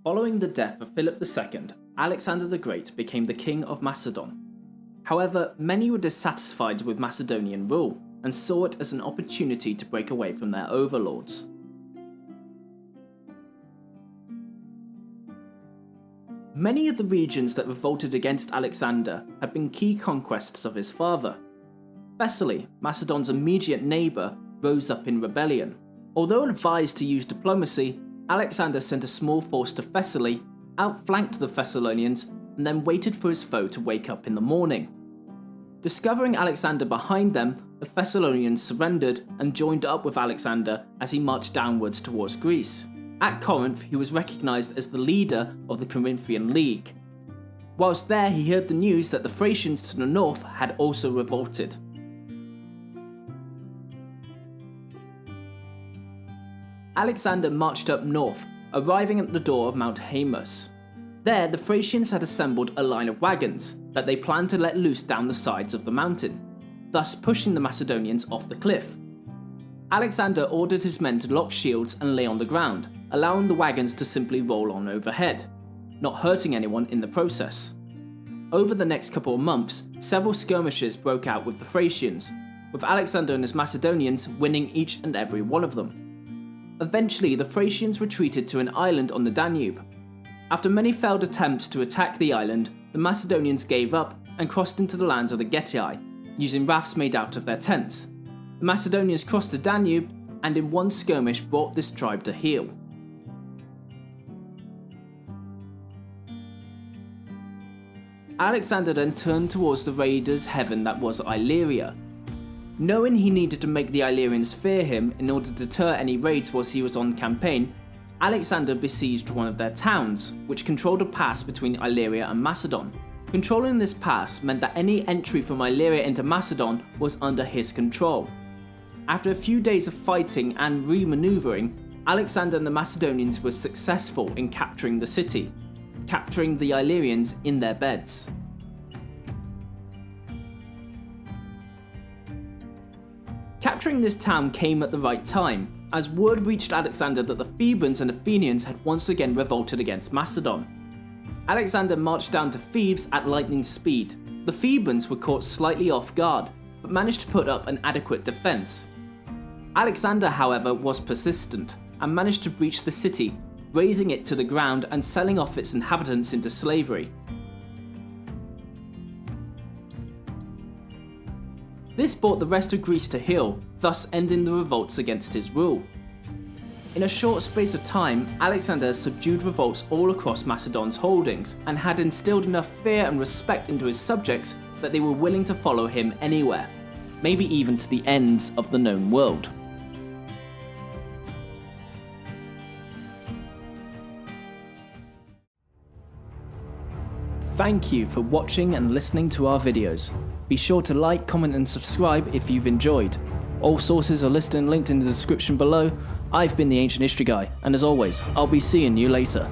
Following the death of Philip II, Alexander the Great became the king of Macedon. However, many were dissatisfied with Macedonian rule and saw it as an opportunity to break away from their overlords. Many of the regions that revolted against Alexander had been key conquests of his father. Thessaly, Macedon's immediate neighbour, rose up in rebellion. Although advised to use diplomacy, Alexander sent a small force to Thessaly, outflanked the Thessalonians, and then waited for his foe to wake up in the morning. Discovering Alexander behind them, the Thessalonians surrendered and joined up with Alexander as he marched downwards towards Greece. At Corinth, he was recognised as the leader of the Corinthian League. Whilst there, he heard the news that the Thracians to the north had also revolted. Alexander marched up north, arriving at the door of Mount Haemus. There, the Thracians had assembled a line of wagons that they planned to let loose down the sides of the mountain, thus pushing the Macedonians off the cliff. Alexander ordered his men to lock shields and lay on the ground, allowing the wagons to simply roll on overhead, not hurting anyone in the process. Over the next couple of months, several skirmishes broke out with the Thracians, with Alexander and his Macedonians winning each and every one of them. Eventually, the Thracians retreated to an island on the Danube. After many failed attempts to attack the island, the Macedonians gave up and crossed into the lands of the Getii, using rafts made out of their tents. The Macedonians crossed the Danube and in one skirmish brought this tribe to heel. Alexander then turned towards the raiders' heaven that was Illyria. Knowing he needed to make the Illyrians fear him in order to deter any raids whilst he was on campaign, Alexander besieged one of their towns, which controlled a pass between Illyria and Macedon. Controlling this pass meant that any entry from Illyria into Macedon was under his control. After a few days of fighting and re-maneuvering, Alexander and the Macedonians were successful in capturing the city, capturing the Illyrians in their beds. Capturing this town came at the right time, as word reached Alexander that the Thebans and Athenians had once again revolted against Macedon. Alexander marched down to Thebes at lightning speed. The Thebans were caught slightly off guard, but managed to put up an adequate defence. Alexander, however, was persistent, and managed to breach the city, razing it to the ground and selling off its inhabitants into slavery. This brought the rest of Greece to heel, thus ending the revolts against his rule. In a short space of time, Alexander subdued revolts all across Macedon's holdings, and had instilled enough fear and respect into his subjects that they were willing to follow him anywhere, maybe even to the ends of the known world. Thank you for watching and listening to our videos. Be sure to like, comment and subscribe if you've enjoyed. All sources are listed and linked in the description below. I've been the Ancient History Guy, and as always, I'll be seeing you later.